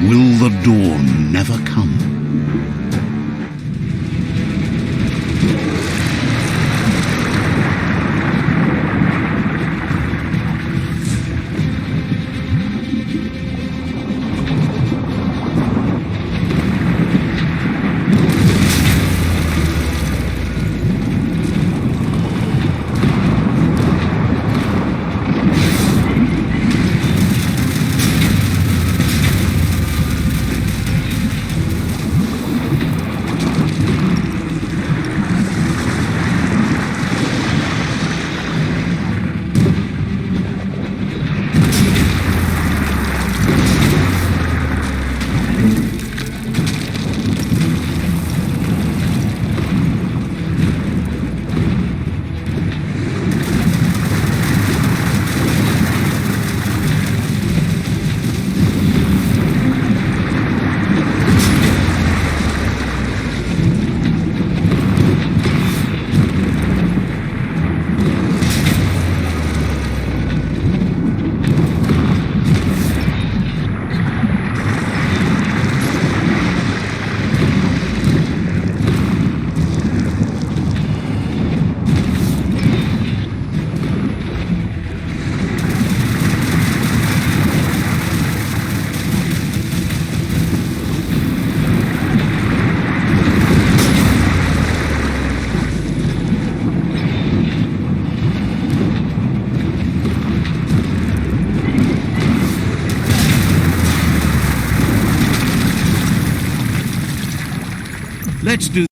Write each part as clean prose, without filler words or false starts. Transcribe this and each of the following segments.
Will the dawn never come? Let's do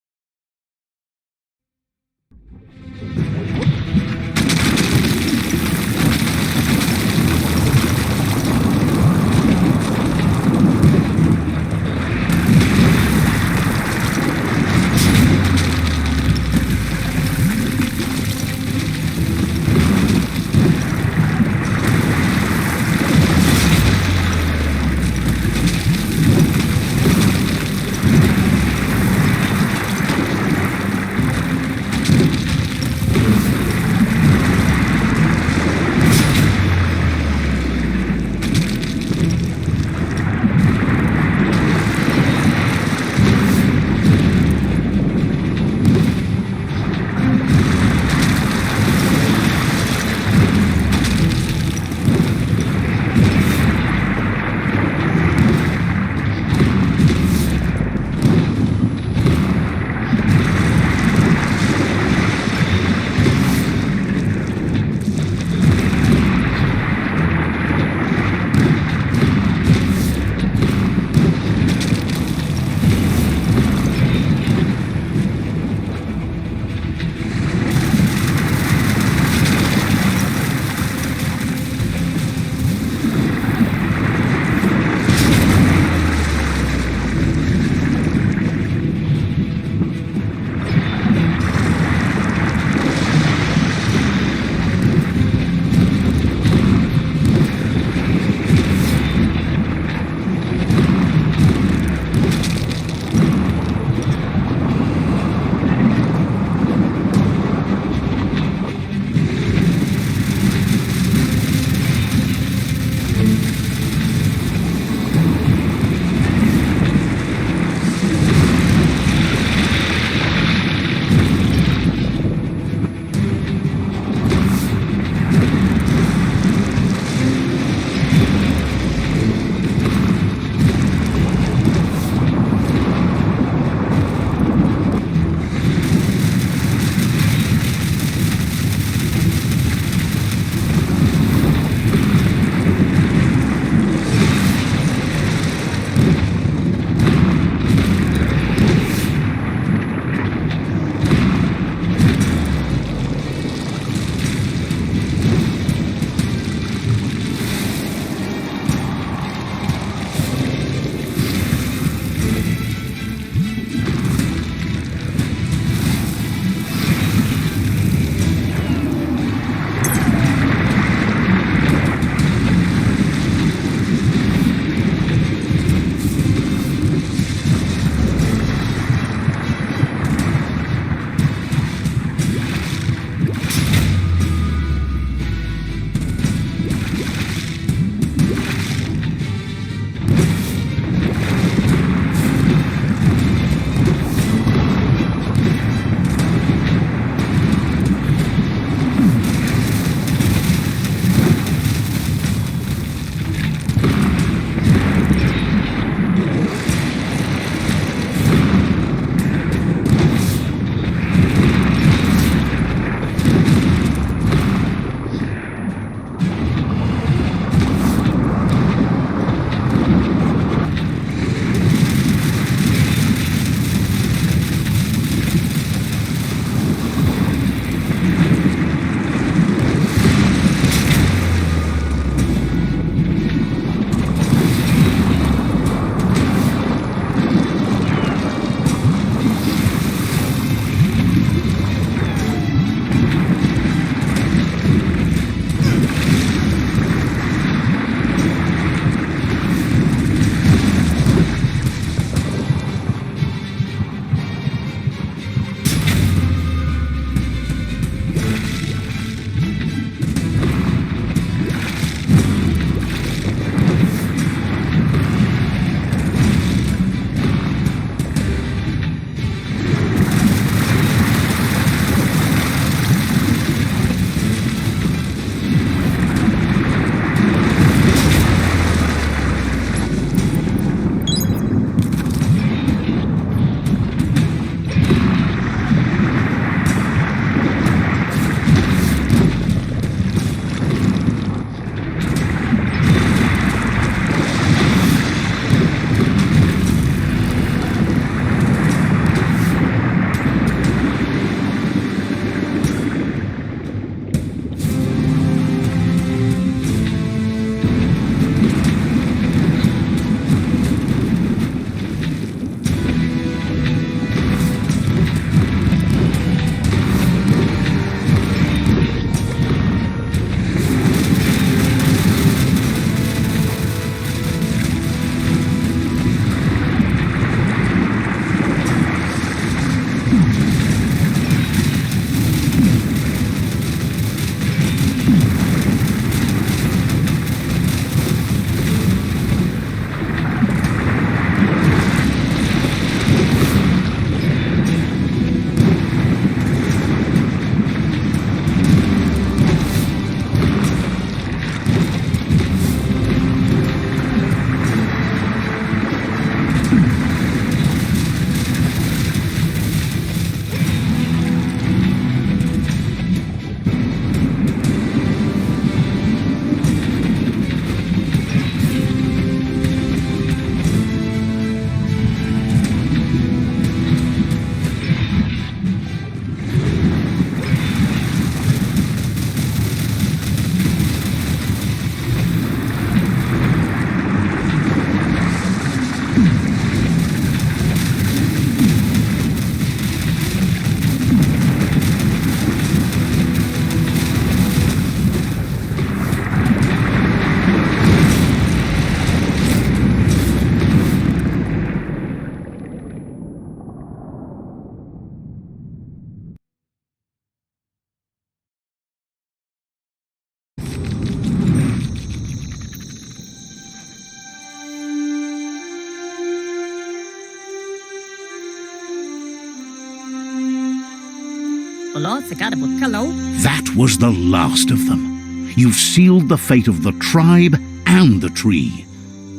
That was the last of them. You've sealed the fate of the tribe and the tree.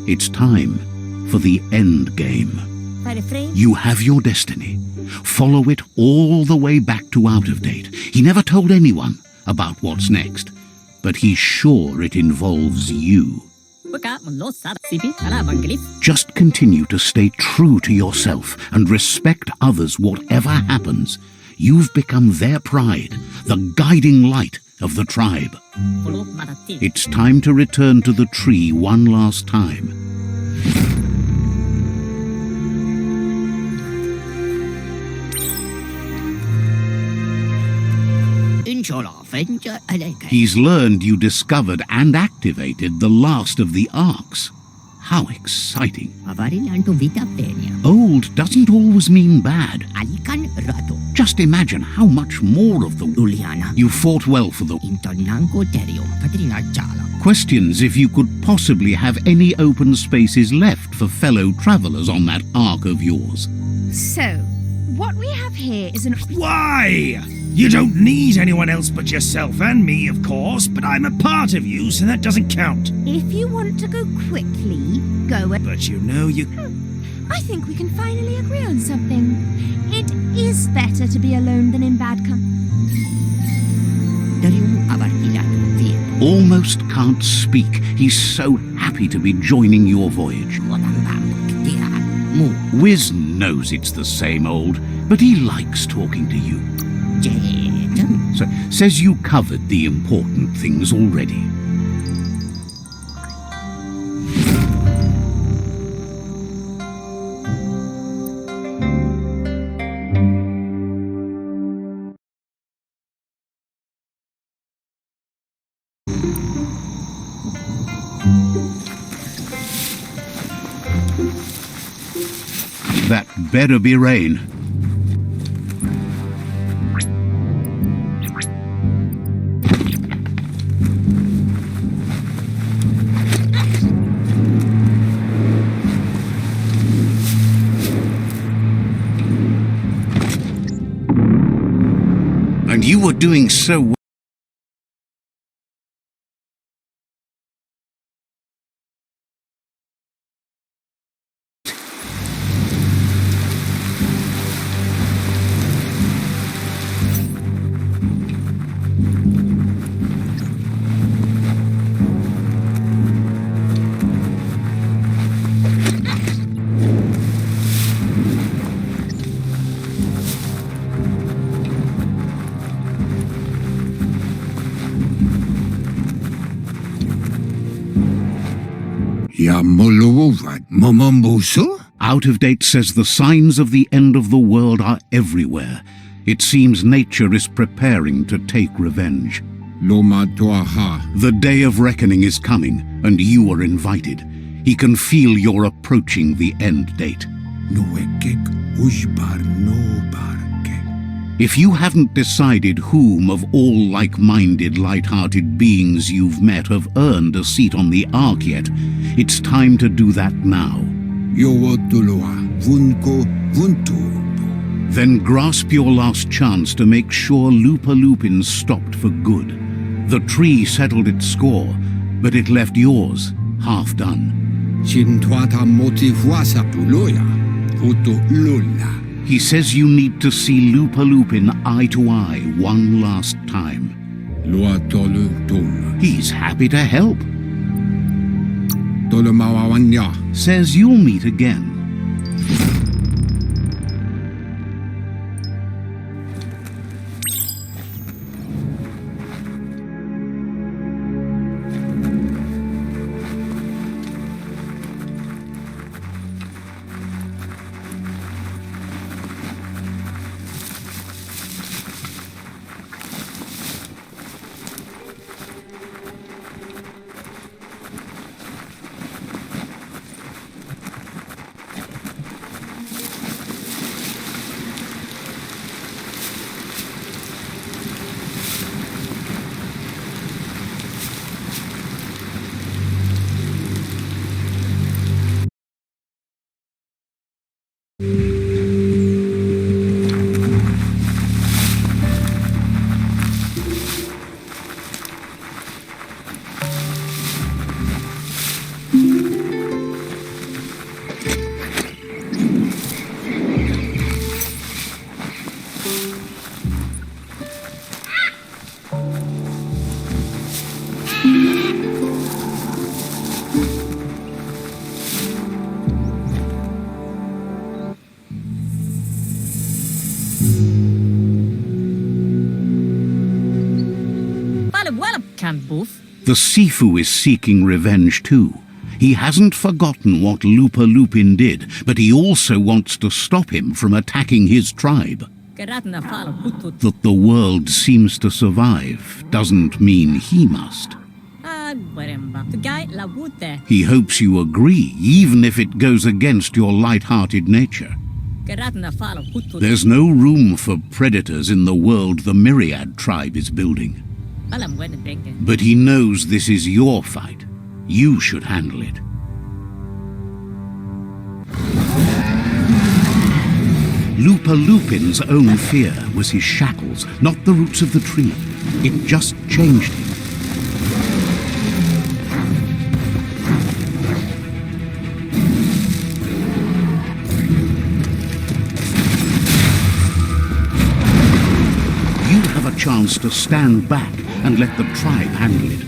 It's time for the end game. You have your destiny. Follow it all the way back to Out of Date. He never told anyone about what's next, but he's sure it involves you. Just continue to stay true to yourself and respect others whatever happens. You've become their pride, the guiding light of the tribe. It's time to return to the tree one last time. He's learned you discovered and activated the last of the arcs. How exciting. Old doesn't always mean bad. Just imagine how much more of the... You fought well for the... Questions if you could possibly have any open spaces left for fellow travelers on that arc of yours. So, what we have here is an... Why? You don't need anyone else but yourself and me, of course, but I'm a part of you, so that doesn't count. If you want to go quickly, go... But you know you... I think we can finally agree on something. It is better to be alone than in bad company. Almost can't speak. He's so happy to be joining your voyage. WHIZ knows it's the same old, but he likes talking to you. So, says you covered the important things already. That better be rain. And you were doing so well. Out of Date says the signs of the end of the world are everywhere. It seems nature is preparing to take revenge. The day of reckoning is coming, and you are invited. He can feel you're approaching the end date. If you haven't decided whom of all like-minded, light-hearted beings you've met have earned a seat on the Ark yet, it's time to do that now. Then grasp your last chance to make sure Lupin stopped for good. The tree settled its score, but it left yours half done. He says you need to see Lupin eye to eye one last time. He's happy to help. Says you'll meet again. The Sifu is seeking revenge too. He hasn't forgotten what Lupin did, but he also wants to stop him from attacking his tribe. That the world seems to survive doesn't mean he must. He hopes you agree, even if it goes against your light-hearted nature. There's no room for predators in the world the Myriad tribe is building. But he knows this is your fight. You should handle it. Lupin's own fear was his shackles, not the roots of the tree. It just changed him. You have a chance to stand back and let the tribe handle it.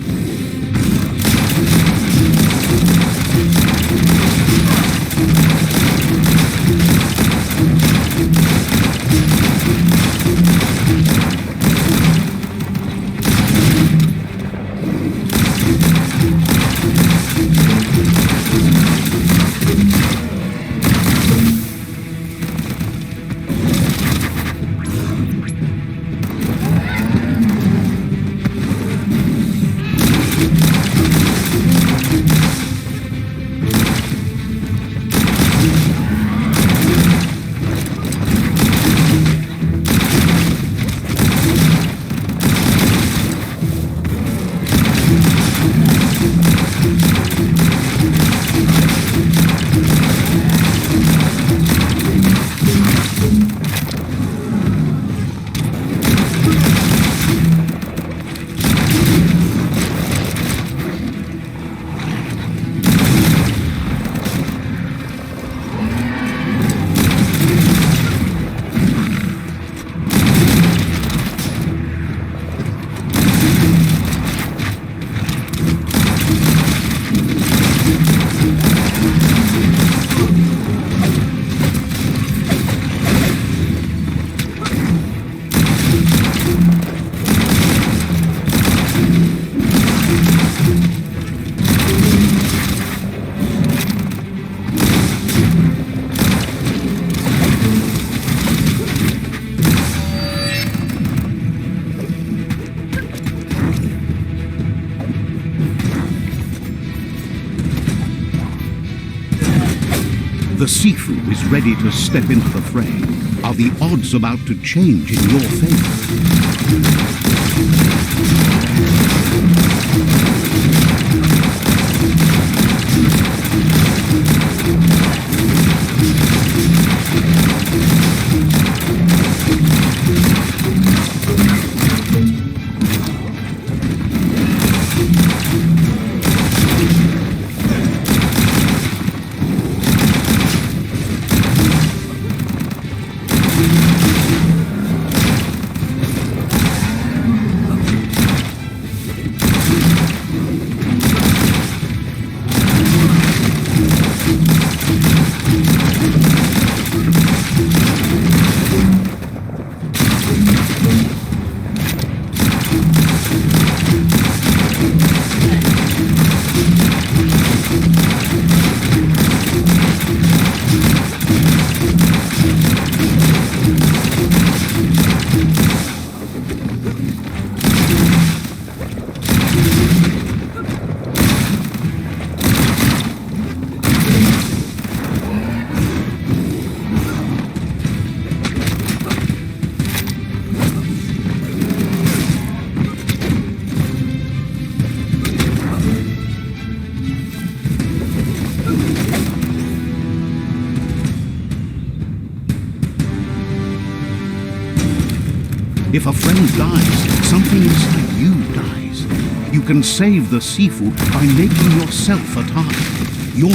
The Sifu is ready to step into the fray. Are the odds about to change in your favor? If a friend dies, something inside you dies. You can save the Sifu by making yourself a target. You're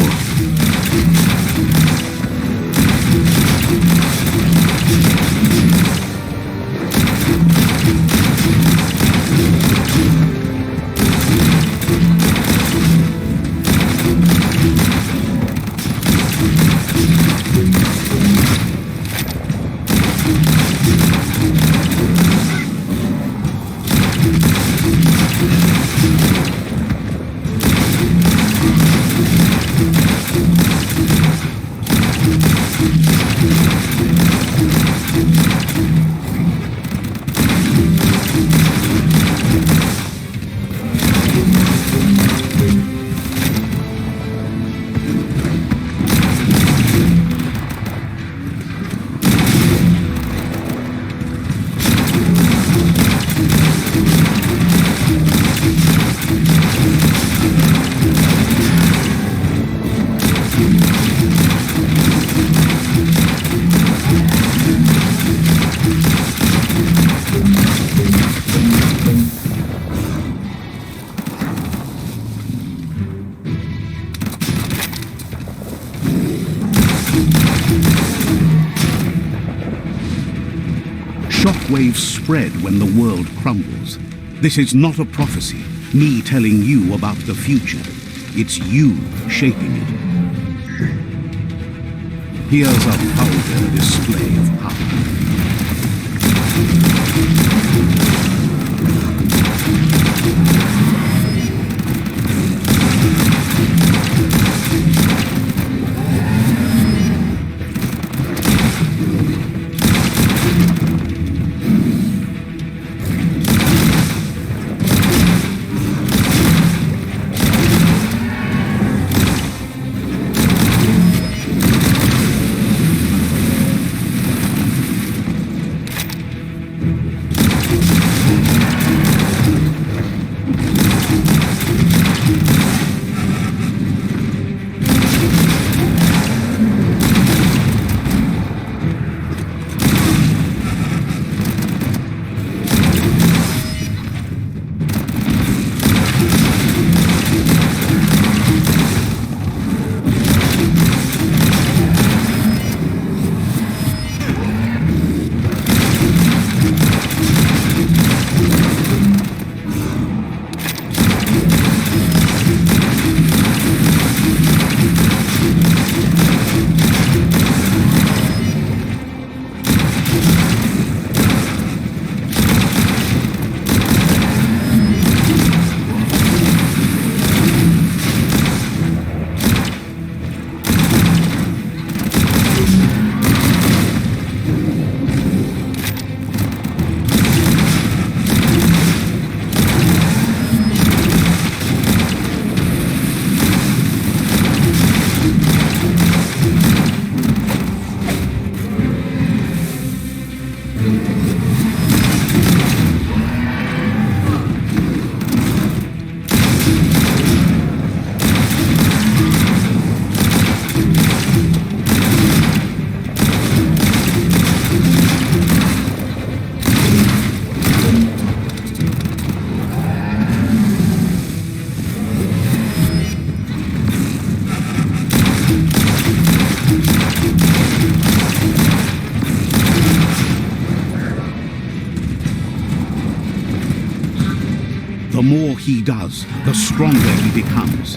Shockwaves spread when the world crumbles. This is not a prophecy, me telling you about the future. It's you shaping it. Here's a vulgar display of power. The more he does, the stronger he becomes.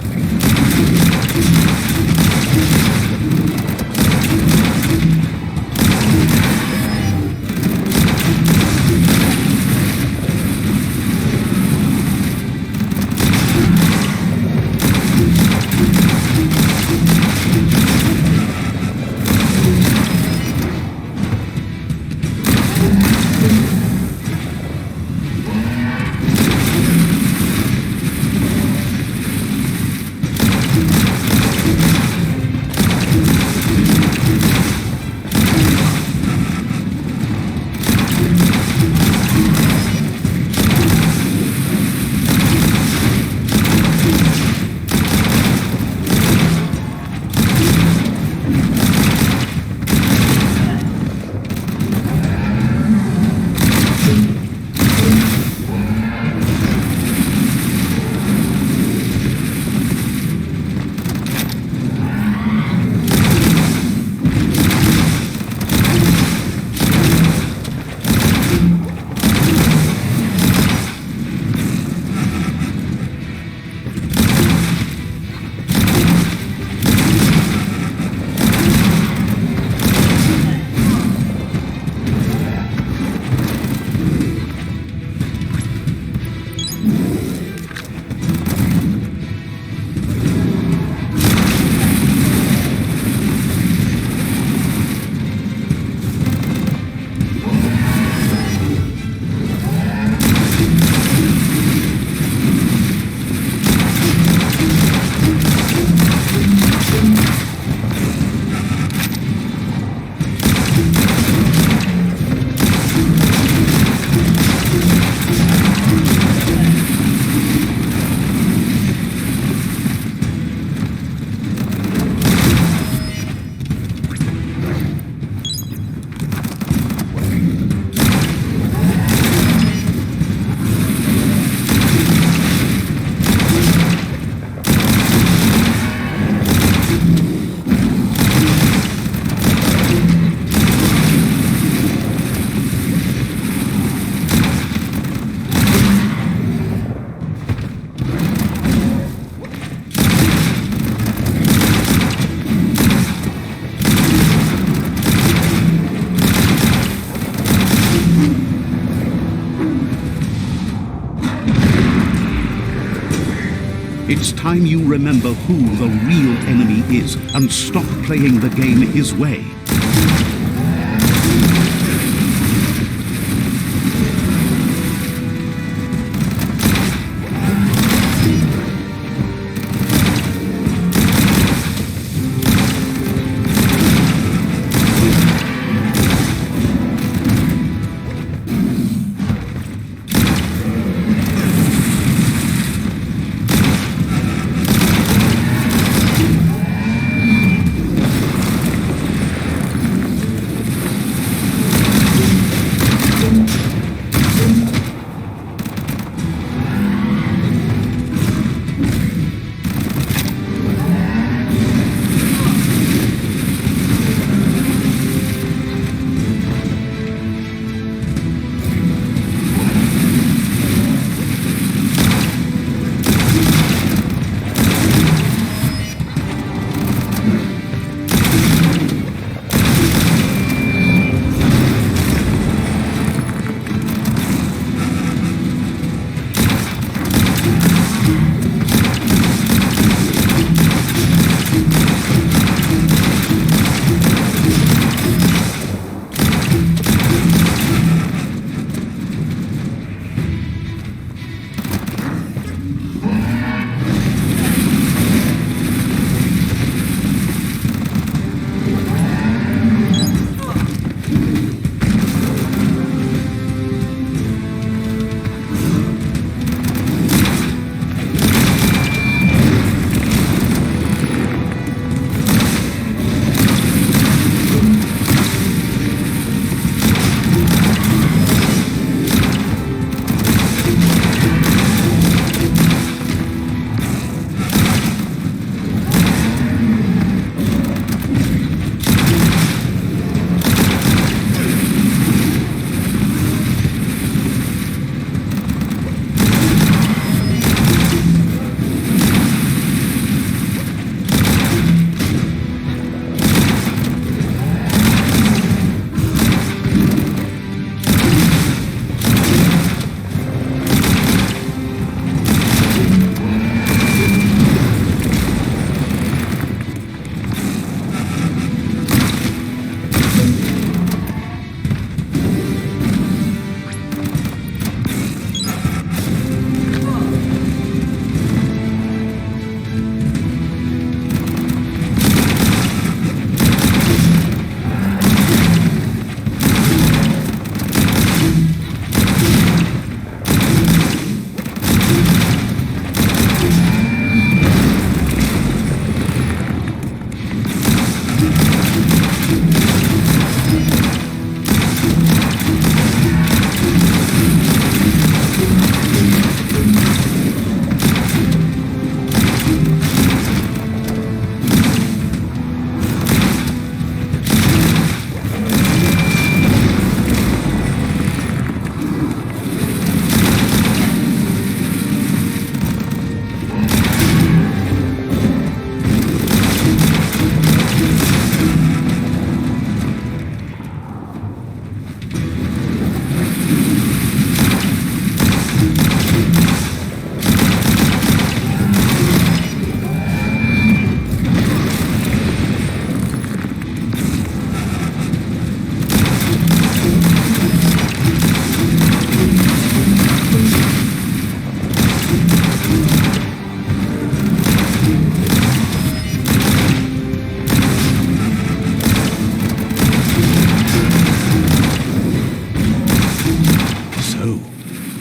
It's time you remember who the real enemy is and stop playing the game his way.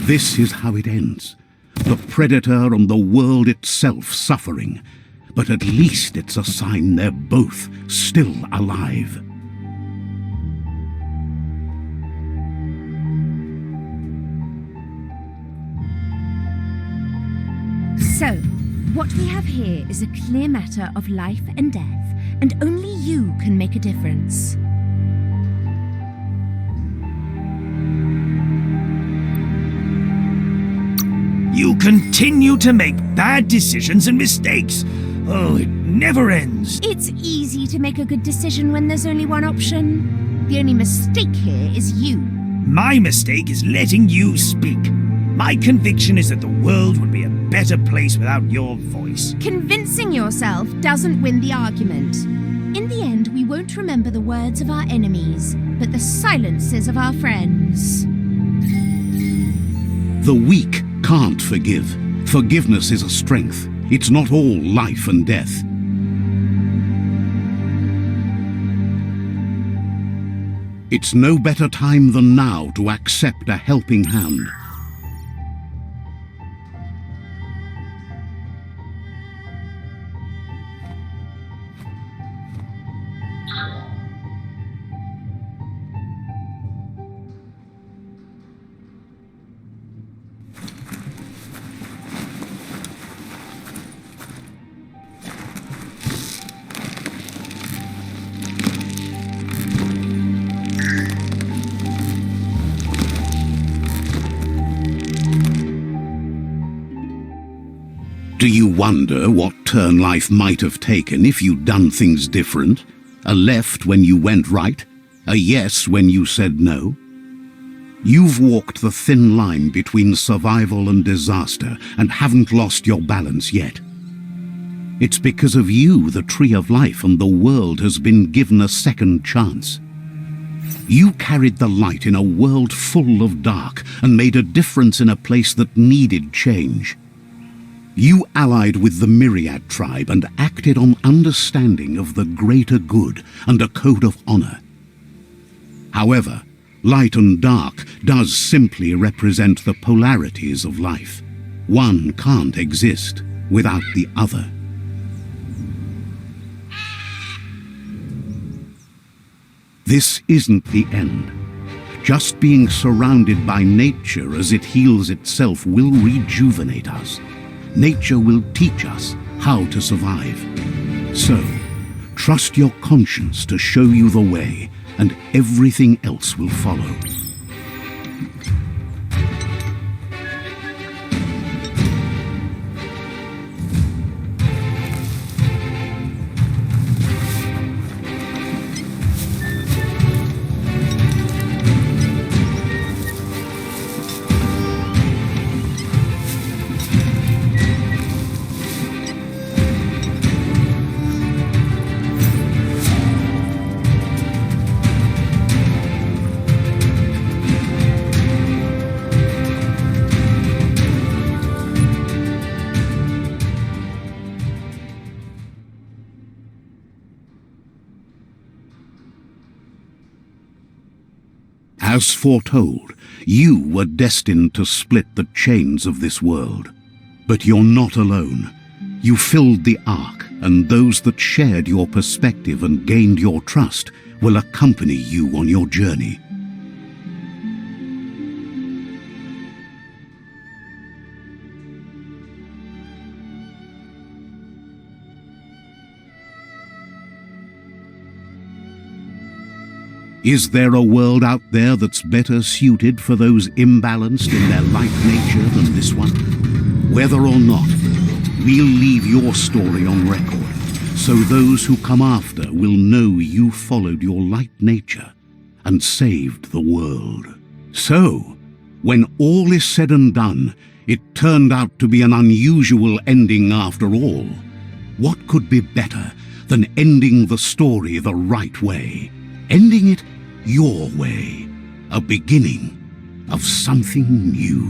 This is how it ends. The Predator and the world itself suffering. But at least it's a sign they're both still alive. So, what we have here is a clear matter of life and death, and only you can make a difference. You continue to make bad decisions and mistakes. Oh, it never ends. It's easy to make a good decision when there's only one option. The only mistake here is you. My mistake is letting you speak. My conviction is that the world would be a better place without your voice. Convincing yourself doesn't win the argument. In the end, we won't remember the words of our enemies, but the silences of our friends. The weak can't forgive. Forgiveness is a strength. It's not all life and death. It's no better time than now to accept a helping hand. Do you wonder what turn life might have taken if you'd done things different? A left when you went right? A yes when you said no? You've walked the thin line between survival and disaster and haven't lost your balance yet. It's because of you the Tree of Life and the world has been given a second chance. You carried the light in a world full of dark and made a difference in a place that needed change. You allied with the Myriad tribe and acted on understanding of the greater good and a code of honor. However, light and dark does simply represent the polarities of life. One can't exist without the other. This isn't the end. Just being surrounded by nature as it heals itself will rejuvenate us. Nature will teach us how to survive. So, trust your conscience to show you the way, and everything else will follow. As foretold, you were destined to split the chains of this world. But you're not alone. You filled the ark, and those that shared your perspective and gained your trust will accompany you on your journey. Is there a world out there that's better suited for those imbalanced in their light nature than this one? Whether or not, we'll leave your story on record, so those who come after will know you followed your light nature and saved the world. So, when all is said and done, it turned out to be an unusual ending after all. What could be better than ending the story the right way? Ending it your way, a beginning of something new.